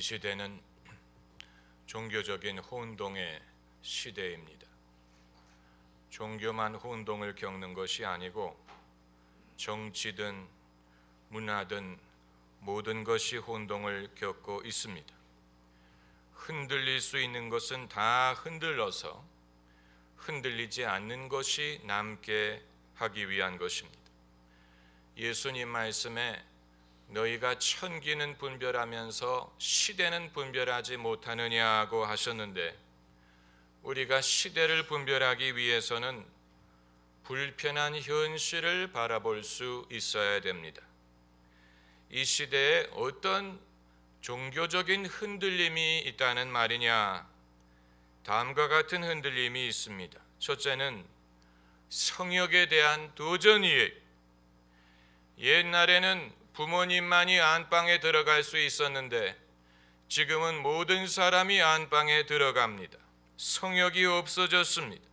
시대는 종교적인 혼동의 시대입니다. 종교만 혼동을 겪는 것이 아니고 정치든 문화든 모든 것이 혼동을 겪고 있습니다. 흔들릴 수 있는 것은 다 흔들러서 흔들리지 않는 것이 남게 하기 위한 것입니다. 예수님 말씀에 너희가 천기는 분별하면서 시대는 분별하지 못하느냐고 하셨는데, 우리가 시대를 분별하기 위해서는 불편한 현실을 바라볼 수 있어야 됩니다. 이 시대에 어떤 종교적인 흔들림이 있다는 말이냐? 다음과 같은 흔들림이 있습니다. 첫째는 성역에 대한 도전이에요. 옛날에는 부모님만이 안방에 들어갈 수 있었는데 지금은 모든 사람이 안방에 들어갑니다. 성역이 없어졌습니다.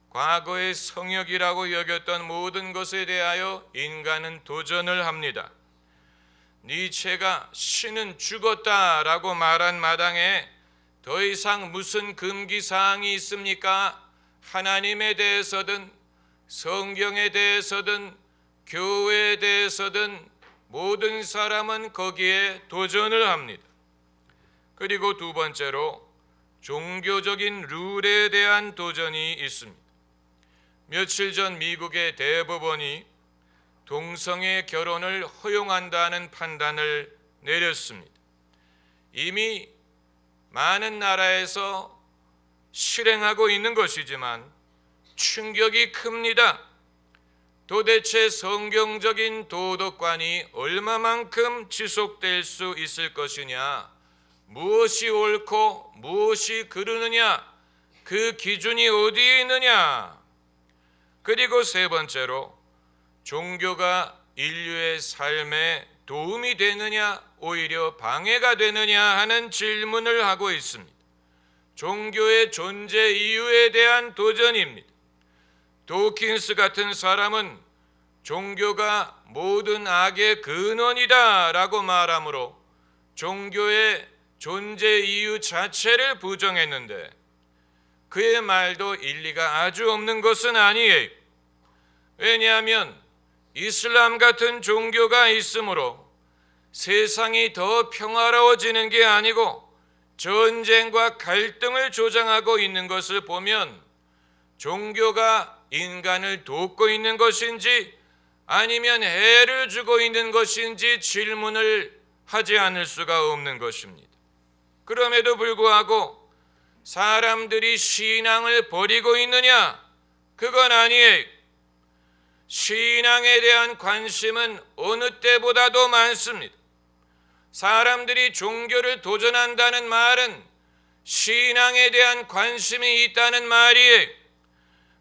과거의 성역이라고 여겼던 모든 것에 대하여 인간은 도전을 합니다. 니체가 신은 죽었다라고 말한 마당에 더 이상 무슨 금기사항이 있습니까? 하나님에 대해서든 성경에 대해서든 교회에 대해서든 모든 사람은 거기에 도전을 합니다. 그리고 두 번째로 종교적인 룰에 대한 도전이 있습니다. 며칠 전 미국의 대법원이 동성애 결혼을 허용한다는 판단을 내렸습니다. 이미 많은 나라에서 실행하고 있는 것이지만 충격이 큽니다. 도대체 성경적인 도덕관이 얼마만큼 지속될 수 있을 것이냐, 무엇이 옳고 무엇이 그르느냐, 그 기준이 어디에 있느냐, 그리고 세 번째로 종교가 인류의 삶에 도움이 되느냐 오히려 방해가 되느냐 하는 질문을 하고 있습니다. 종교의 존재 이유에 대한 도전입니다. 도킨스 같은 사람은 종교가 모든 악의 근원이다 라고 말하므로 종교의 존재 이유 자체를 부정했는데, 그의 말도 일리가 아주 없는 것은 아니에요. 왜냐하면 이슬람 같은 종교가 있으므로 세상이 더 평화로워지는 게 아니고 전쟁과 갈등을 조장하고 있는 것을 보면 종교가 인간을 돕고 있는 것인지 아니면 해를 주고 있는 것인지 질문을 하지 않을 수가 없는 것입니다. 그럼에도 불구하고 사람들이 신앙을 버리고 있느냐? 그건 아니에요. 신앙에 대한 관심은 어느 때보다도 많습니다. 사람들이 종교를 도전한다는 말은 신앙에 대한 관심이 있다는 말이에요.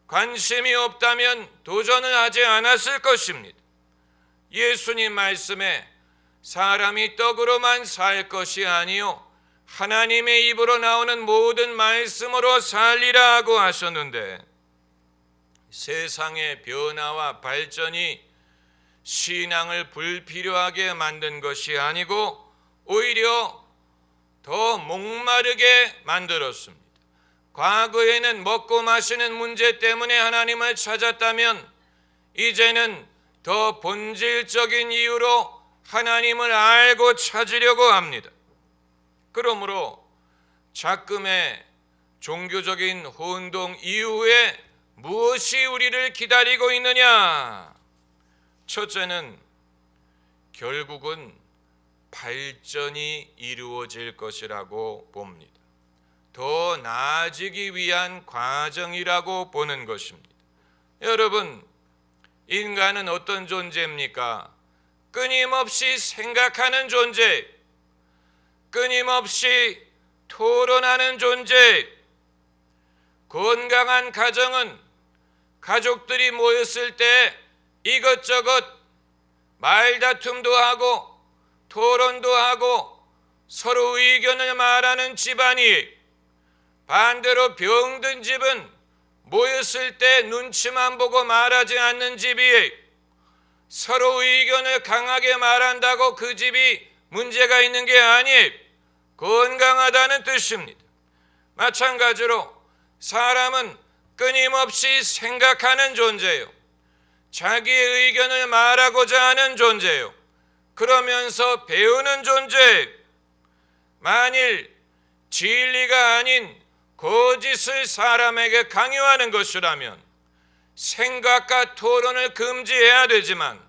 관심이 없다면 도전을 하지 않았을 것입니다. 예수님 말씀에 사람이 떡으로만 살 것이 아니요 하나님의 입으로 나오는 모든 말씀으로 살리라 하고 하셨는데, 세상의 변화와 발전이 신앙을 불필요하게 만든 것이 아니고 오히려 더 목마르게 만들었습니다. 과거에는 먹고 마시는 문제 때문에 하나님을 찾았다면 이제는 더 본질적인 이유로 하나님을 알고 찾으려고 합니다. 그러므로 작금의 종교적인 혼동 이후에 무엇이 우리를 기다리고 있느냐? 첫째는 결국은 발전이 이루어질 것이라고 봅니다. 더 나아지기 위한 과정이라고 보는 것입니다. 여러분, 인간은 어떤 존재입니까? 끊임없이 생각하는 존재, 끊임없이 토론하는 존재. 건강한 가정은 가족들이 모였을 때 이것저것 말다툼도 하고 토론도 하고 서로 의견을 말하는 집안이, 반대로 병든 집은 모였을 때 눈치만 보고 말하지 않는 집이, 서로 의견을 강하게 말한다고 그 집이 문제가 있는 게 아니에요. 건강하다는 뜻입니다. 마찬가지로 사람은 끊임없이 생각하는 존재요, 자기의 의견을 말하고자 하는 존재요, 그러면서 배우는 존재예요. 만일 진리가 아닌 거짓을 사람에게 강요하는 것이라면 생각과 토론을 금지해야 되지만,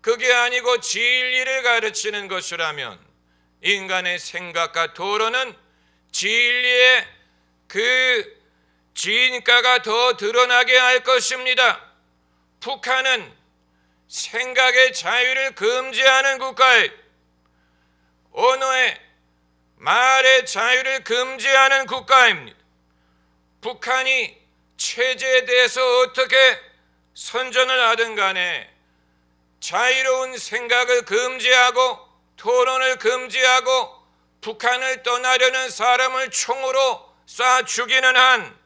그게 아니고 진리를 가르치는 것이라면 인간의 생각과 토론은 진리의 그 진가가 더 드러나게 할 것입니다. 북한은 생각의 자유를 금지하는 국가예요. 언어의 말의 자유를 금지하는 국가입니다. 북한이 체제에 대해서 어떻게 선전을 하든 간에 자유로운 생각을 금지하고 토론을 금지하고 북한을 떠나려는 사람을 총으로 쏴 죽이는 한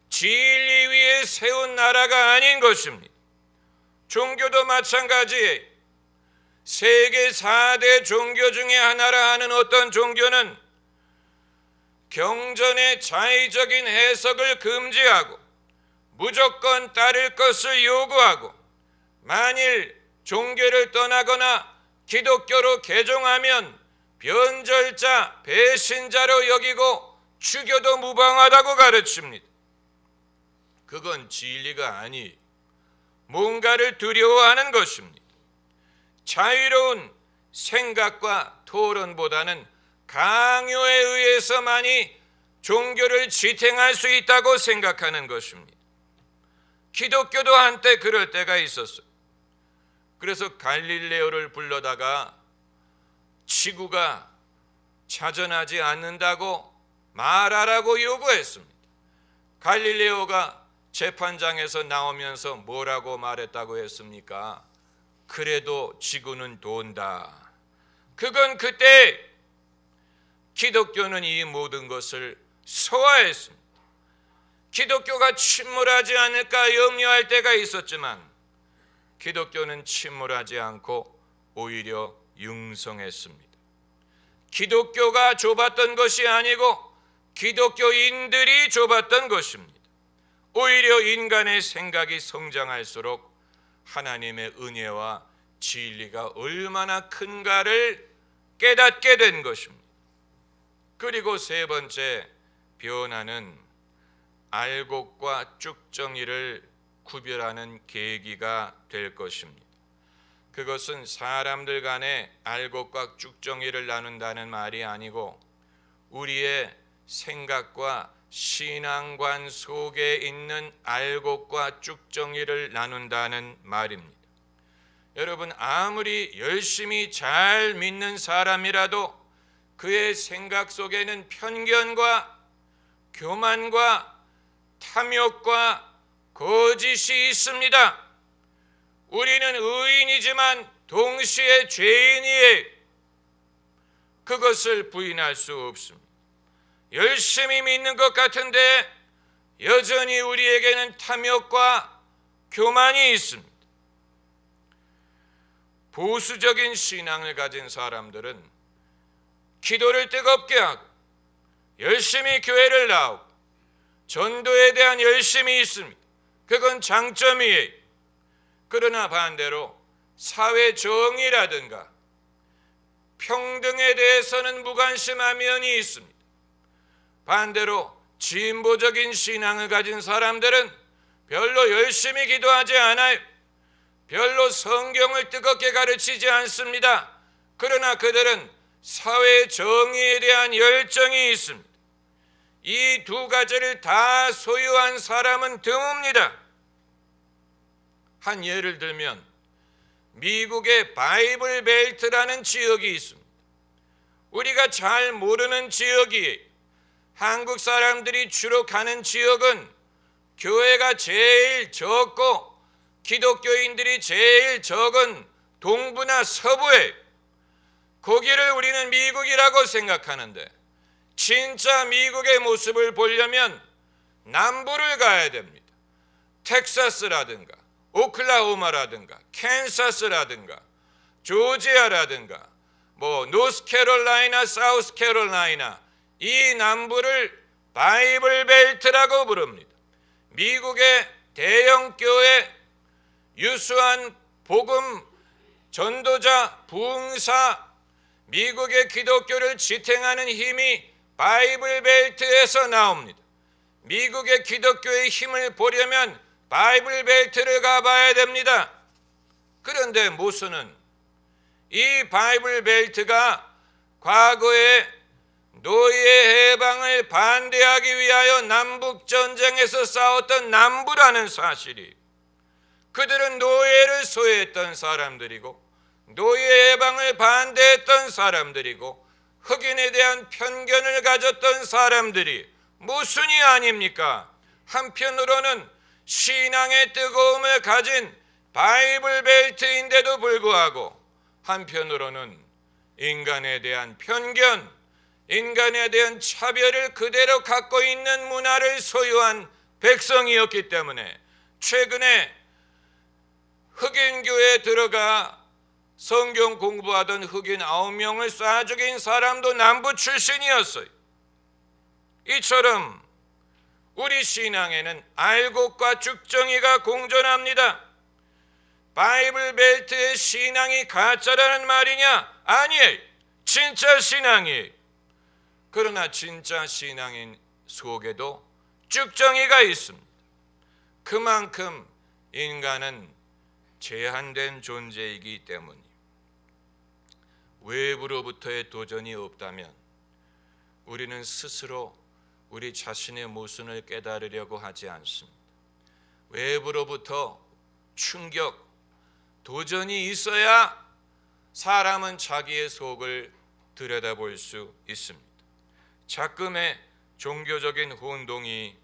진리 위에 세운 나라가 아닌 것입니다. 종교도 마찬가지예요. 세계 4대 종교 중에 하나라 하는 어떤 종교는 경전의 자의적인 해석을 금지하고 무조건 따를 것을 요구하고, 만일 종교를 떠나거나 기독교로 개종하면 변절자, 배신자로 여기고 죽여도 무방하다고 가르칩니다. 그건 진리가 아니, 뭔가를 두려워하는 것입니다. 자유로운 생각과 토론보다는 강요에 의해서만이 종교를 지탱할 수 있다고 생각하는 것입니다. 기독교도 한때 그럴 때가 있었어요. 그래서 갈릴레오를 불러다가 지구가 자전하지 않는다고 말하라고 요구했습니다. 갈릴레오가 재판장에서 나오면서 뭐라고 말했다고 했습니까? 그래도 지구는 돈다. 그건 그때 기독교는 이 모든 것을 소화했습니다. 기독교가 침몰하지 않을까 염려할 때가 있었지만 기독교는 침몰하지 않고 오히려 융성했습니다. 기독교가 좁았던 것이 아니고 기독교인들이 좁았던 것입니다. 오히려 인간의 생각이 성장할수록 하나님의 은혜와 진리가 얼마나 큰가를 깨닫게 된 것입니다. 그리고 세 번째 변화는 알곡과 쭉정이를 구별하는 계기가 될 것입니다. 그것은 사람들 간에 알곡과 쭉정이를 나눈다는 말이 아니고 우리의 생각과 신앙관 속에 있는 알곡과 쭉정이를 나눈다는 말입니다. 여러분, 아무리 열심히 잘 믿는 사람이라도 그의 생각 속에는 편견과 교만과 탐욕과 거짓이 있습니다. 우리는 의인이지만 동시에 죄인이에요. 그것을 부인할 수 없습니다. 열심히 믿는 것 같은데 여전히 우리에게는 탐욕과 교만이 있습니다. 보수적인 신앙을 가진 사람들은 기도를 뜨겁게 하고 열심히 교회를 나오고 전도에 대한 열심이 있습니다. 그건 장점이에요. 그러나 반대로 사회 정의라든가 평등에 대해서는 무관심한 면이 있습니다. 반대로 진보적인 신앙을 가진 사람들은 별로 열심히 기도하지 않아요. 별로 성경을 뜨겁게 가르치지 않습니다. 그러나 그들은 사회 정의에 대한 열정이 있습니다. 이 두 가지를 다 소유한 사람은 드뭅니다. 한 예를 들면 미국의 바이블 벨트라는 지역이 있습니다. 우리가 잘 모르는 지역이에요. 한국 사람들이 주로 가는 지역은 교회가 제일 적고 기독교인들이 제일 적은 동부나 서부에, 거기를 우리는 미국이라고 생각하는데 진짜 미국의 모습을 보려면 남부를 가야 됩니다. 텍사스라든가 오클라호마라든가 캔사스라든가 조지아라든가 노스캐롤라이나, 사우스캐롤라이나 이 남부를 바이블 벨트라고 부릅니다. 미국의 대형 교회, 유수한 복음 전도자, 부흥사, 미국의 기독교를 지탱하는 힘이 바이블 벨트에서 나옵니다. 미국의 기독교의 힘을 보려면 바이블 벨트를 가봐야 됩니다. 그런데 모스는 이 바이블 벨트가 과거에 노예 해방을 반대하기 위하여 남북전쟁에서 싸웠던 남부라는 사실이, 그들은 노예를 소유했던 사람들이고 노예 해방을 반대했던 사람들이고 흑인에 대한 편견을 가졌던 사람들이 모순이 아닙니까? 한편으로는 신앙의 뜨거움을 가진 바이블 벨트인데도 불구하고 한편으로는 인간에 대한 편견, 인간에 대한 차별을 그대로 갖고 있는 문화를 소유한 백성이었기 때문에 최근에 흑인 교회에 들어가 성경 공부하던 흑인 9명을 쏴 죽인 사람도 남부 출신이었어요. 이처럼 우리 신앙에는 알곡과 죽정이가 공존합니다. 바이블 벨트의 신앙이 가짜라는 말이냐? 아니에요. 진짜 신앙이에요. 그러나 진짜 신앙인 속에도 죽정이가 있습니다. 그만큼 인간은 제한된 존재이기 때문입니다. 외부로부터의 도전이 없다면 우리는 스스로 우리 자신의 모순을 깨달으려고 하지 않습니다. 외부로부터 충격, 도전이 있어야 사람은 자기의 속을 들여다볼 수 있습니다. 자금의 종교적인 혼동이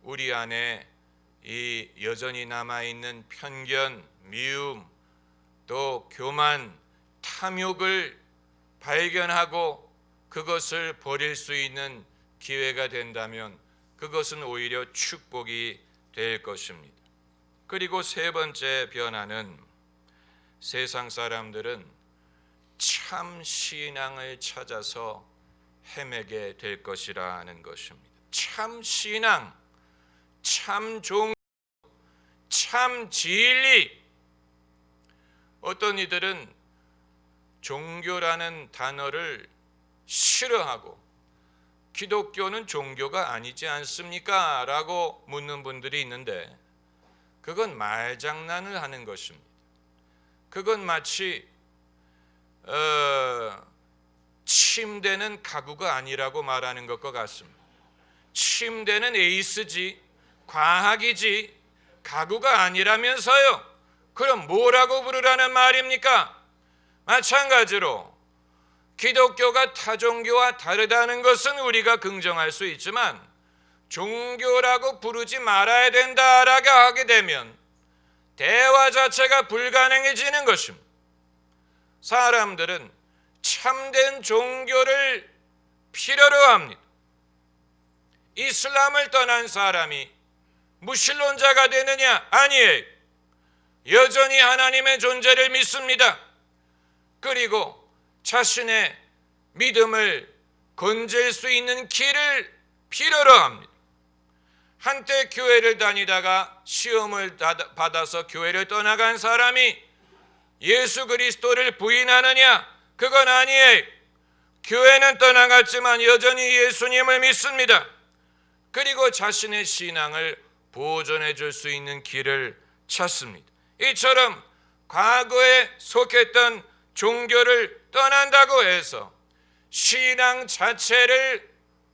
우리 안에 이 여전히 남아있는 편견, 미움, 또 교만, 탐욕을 발견하고 그것을 버릴 수 있는 기회가 된다면 그것은 오히려 축복이 될 것입니다. 그리고 세 번째 변화는 세상 사람들은 참 신앙을 찾아서 헤매게 될 것이라는 것입니다. 참 신앙, 참 종교, 참 진리. 어떤 이들은 종교라는 단어를 싫어하고 기독교는 종교가 아니지 않습니까? 라고 묻는 분들이 있는데 그건 말장난을 하는 것입니다. 그건 마치 침대는 가구가 아니라고 말하는 것과 같습니다. 침대는 에이스지, 과학이지, 가구가 아니라면서요. 그럼 뭐라고 부르라는 말입니까? 마찬가지로 기독교가 타 종교와 다르다는 것은 우리가 긍정할 수 있지만 종교라고 부르지 말아야 된다라고 하게 되면 대화 자체가 불가능해지는 것입니다. 사람들은 참된 종교를 필요로 합니다. 이슬람을 떠난 사람이 무신론자가 되느냐? 아니에요. 여전히 하나님의 존재를 믿습니다. 그리고 자신의 믿음을 건질 수 있는 길을 필요로 합니다. 한때 교회를 다니다가 시험을 받아서 교회를 떠나간 사람이 예수 그리스도를 부인하느냐? 그건 아니에요. 교회는 떠나갔지만 여전히 예수님을 믿습니다. 그리고 자신의 신앙을 보존해 줄 수 있는 길을 찾습니다. 이처럼 과거에 속했던 종교를 떠난다고 해서 신앙 자체를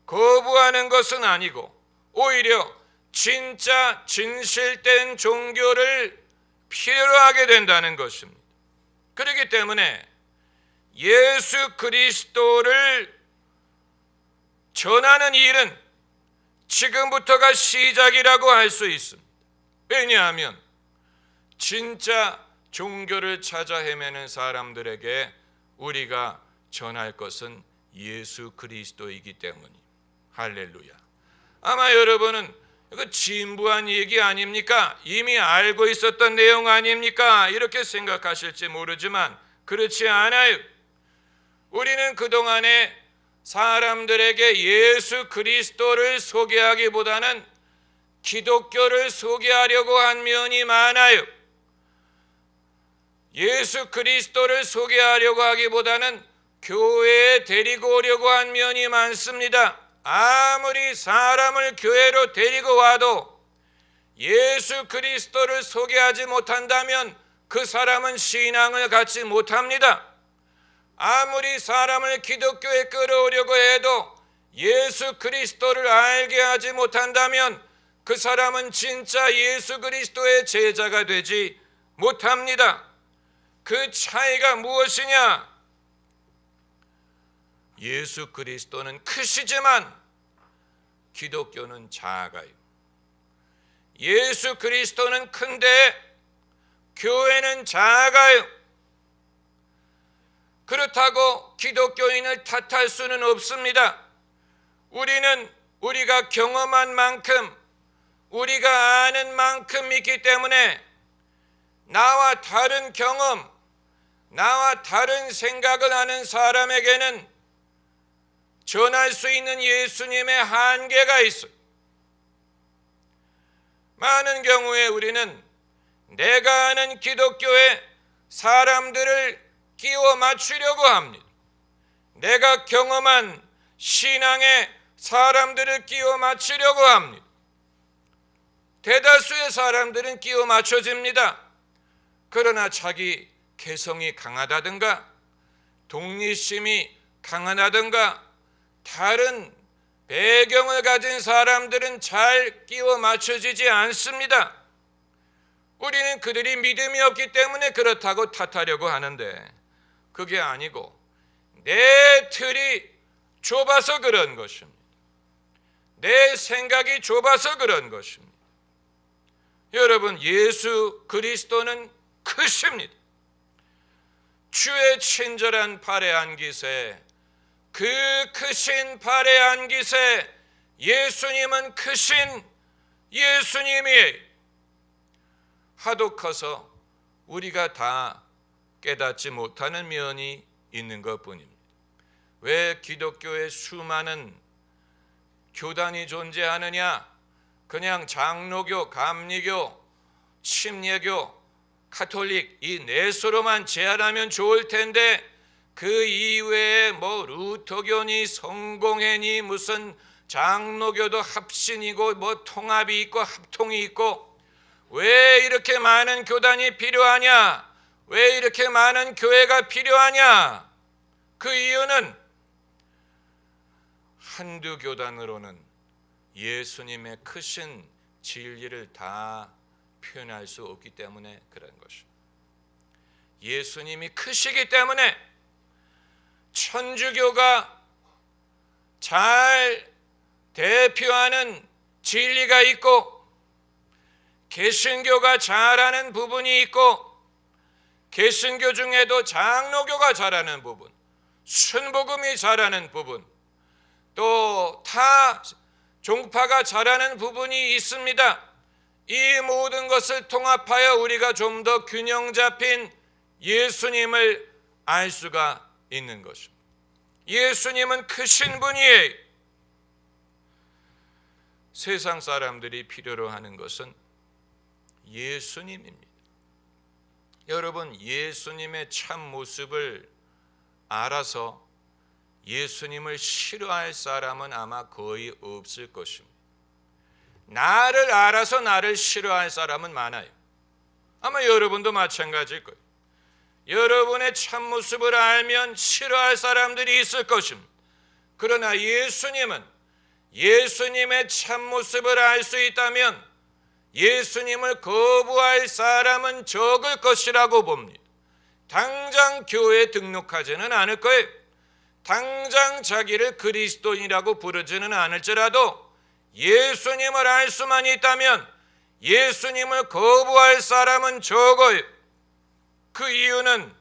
거부하는 것은 아니고 오히려 진짜 진실된 종교를 필요로 하게 된다는 것입니다. 그렇기 때문에 예수 그리스도를 전하는 일은 지금부터가 시작이라고 할 수 있습니다. 왜냐하면 진짜 종교를 찾아 헤매는 사람들에게 우리가 전할 것은 예수 그리스도이기 때문입니다. 할렐루야. 아마 여러분은 이거 진부한 얘기 아닙니까? 이미 알고 있었던 내용 아닙니까? 이렇게 생각하실지 모르지만 그렇지 않아요. 우리는 그동안에 사람들에게 예수 그리스도를 소개하기보다는 기독교를 소개하려고 한 면이 많아요. 예수 그리스도를 소개하려고 하기보다는 교회에 데리고 오려고 한 면이 많습니다. 아무리 사람을 교회로 데리고 와도 예수 그리스도를 소개하지 못한다면 그 사람은 신앙을 갖지 못합니다. 아무리 사람을 기독교에 끌어오려고 해도 예수 그리스도를 알게 하지 못한다면 그 사람은 진짜 예수 그리스도의 제자가 되지 못합니다. 그 차이가 무엇이냐? 예수 그리스도는 크시지만 기독교는 작아요. 예수 그리스도는 큰데 교회는 작아요. 그렇다고 기독교인을 탓할 수는 없습니다. 우리는 우리가 경험한 만큼, 우리가 아는 만큼 있기 때문에 나와 다른 경험, 나와 다른 생각을 하는 사람에게는 전할 수 있는 예수님의 한계가 있어요. 많은 경우에 우리는 내가 아는 기독교에 사람들을 끼워 맞추려고 합니다. 내가 경험한 신앙에 사람들을 끼워 맞추려고 합니다. 대다수의 사람들은 끼워 맞춰집니다. 그러나 자기 개성이 강하다든가 독립심이 강하다든가 다른 배경을 가진 사람들은 잘 끼워 맞춰지지 않습니다. 우리는 그들이 믿음이 없기 때문에 그렇다고 탓하려고 하는데 그게 아니고 내 틀이 좁아서 그런 것입니다. 내 생각이 좁아서 그런 것입니다. 여러분, 예수 그리스도는 크십니다. 주의 친절한 팔에 안기세, 그 크신 팔에 안기세 예수님은 크신 예수님이 하도 커서 우리가 다 깨닫지 못하는 면이 있는 것뿐입니다. 왜 기독교에 수많은 교단이 존재하느냐? 그냥 장로교, 감리교, 침례교, 카톨릭 이 넷으로만 제한하면 좋을 텐데 그 이외에 뭐 루터교니 성공회니 무슨 장로교도 합신이고 뭐 통합이 있고 합통이 있고 왜 이렇게 많은 교단이 필요하냐? 왜 이렇게 많은 교회가 필요하냐? 그 이유는 한두 교단으로는 예수님의 크신 진리를 다 표현할 수 없기 때문에 그런 것입니다. 예수님이 크시기 때문에 천주교가 잘 대표하는 진리가 있고 개신교가 잘하는 부분이 있고 개신교 중에도 장로교가 잘하는 부분, 순복음이 잘하는 부분, 또 타 종파가 잘하는 부분이 있습니다. 이 모든 것을 통합하여 우리가 좀 더 균형 잡힌 예수님을 알 수가 있는 것입니다. 예수님은 크신 분이에요. 세상 사람들이 필요로 하는 것은 예수님입니다. 여러분, 예수님의 참 모습을 알아서 예수님을 싫어할 사람은 아마 거의 없을 것입니다. 나를 알아서 나를 싫어할 사람은 많아요. 아마 여러분도 마찬가지일 거예요. 여러분의 참 모습을 알면 싫어할 사람들이 있을 것입니다. 그러나 예수님은 예수님의 참 모습을 알 수 있다면 예수님을 거부할 사람은 적을 것이라고 봅니다. 당장 교회에 등록하지는 않을 거예요. 당장 자기를 그리스도인이라고 부르지는 않을지라도 예수님을 알 수만 있다면 예수님을 거부할 사람은 적어요. 그 이유는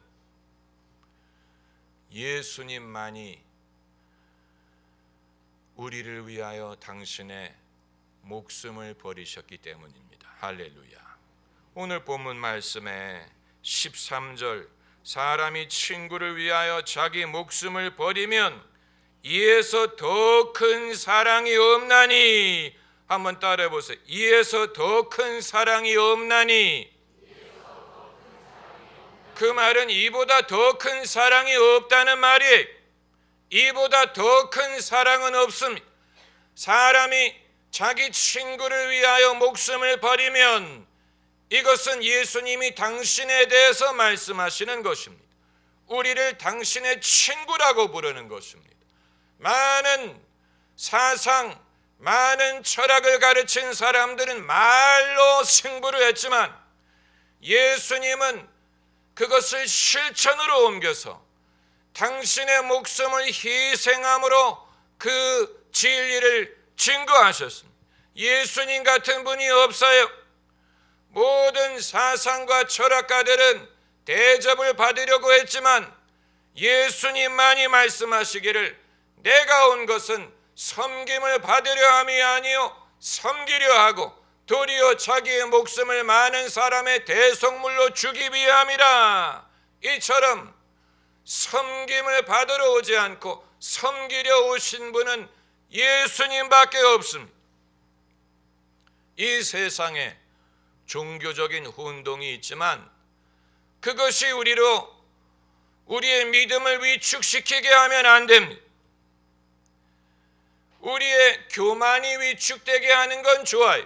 예수님만이 우리를 위하여 당신의 목숨을 버리셨기 때문입니다. 할렐루야. 오늘 본문 말씀에 13절 사람이 친구를 위하여 자기 목숨을 버리면 이에서 더 큰 사랑이 없나니. 한번 따라해 보세요. 이에서 더 큰 사랑이 없나니. 그 말은 이보다 더 큰 사랑이 없다는 말이에요. 이보다 더 큰 사랑은 없습니다. 사람이 자기 친구를 위하여 목숨을 버리면 이것은 예수님이 당신에 대해서 말씀하시는 것입니다. 우리를 당신의 친구라고 부르는 것입니다. 많은 사상, 많은 철학을 가르친 사람들은 말로 승부를 했지만 예수님은 그것을 실천으로 옮겨서 당신의 목숨을 희생함으로 그 진리를 증거하셨습니다. 예수님 같은 분이 없어요. 모든 사상과 철학가들은 대접을 받으려고 했지만 예수님만이 말씀하시기를 내가 온 것은 섬김을 받으려 함이 아니요 섬기려 하고 도리어 자기의 목숨을 많은 사람의 대속물로 주기 위함이라. 이처럼 섬김을 받으러 오지 않고 섬기려 오신 분은 예수님밖에 없습니다. 이 세상에 종교적인 혼동이 있지만 그것이 우리의 믿음을 위축시키게 하면 안 됩니다. 우리의 교만이 위축되게 하는 건 좋아요.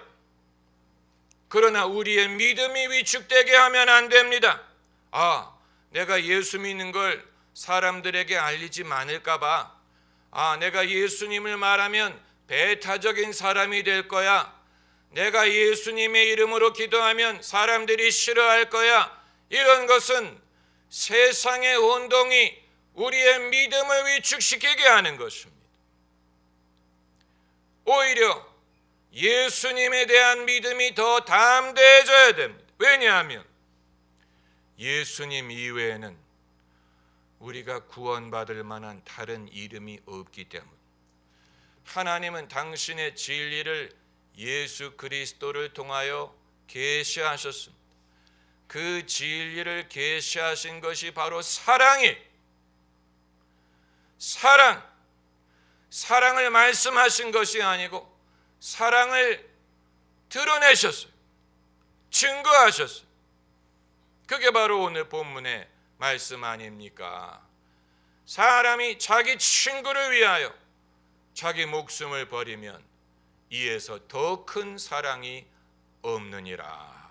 그러나 우리의 믿음이 위축되게 하면 안 됩니다. 내가 예수 믿는 걸 사람들에게 알리지 않을까 봐. 내가 예수님을 말하면 배타적인 사람이 될 거야. 내가 예수님의 이름으로 기도하면 사람들이 싫어할 거야. 이런 것은 세상의 혼동이 우리의 믿음을 위축시키게 하는 것입니다. 오히려 예수님에 대한 믿음이 더 담대해져야 됩니다. 왜냐하면 예수님 이외에는 우리가 구원받을 만한 다른 이름이 없기 때문. 하나님은 당신의 진리를 예수 그리스도를 통하여 계시하셨습니다. 그 진리를 계시하신 것이 바로 사랑이. 사랑을 말씀하신 것이 아니고 사랑을 드러내셨어요. 증거하셨어요. 그게 바로 오늘 본문의 말씀 아닙니까? 사람이 자기 친구를 위하여 자기 목숨을 버리면 이에서 더 큰 사랑이 없느니라.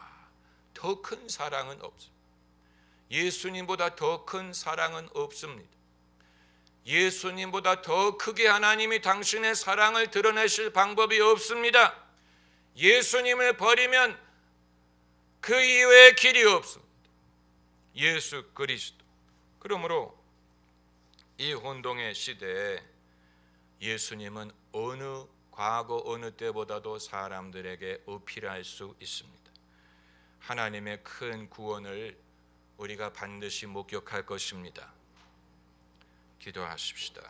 더 큰 사랑은 없습니다. 예수님보다 더 큰 사랑은 없습니다. 예수님보다 더 크게 하나님이 당신의 사랑을 드러내실 방법이 없습니다. 예수님을 버리면 그 이외의 길이 없습니다. 예수 그리스도. 그러므로 이 혼동의 시대에 예수님은 과거 어느 때보다도 사람들에게 어필할 수 있습니다. 하나님의 큰 구원을 우리가 반드시 목격할 것입니다. 기도하십시다.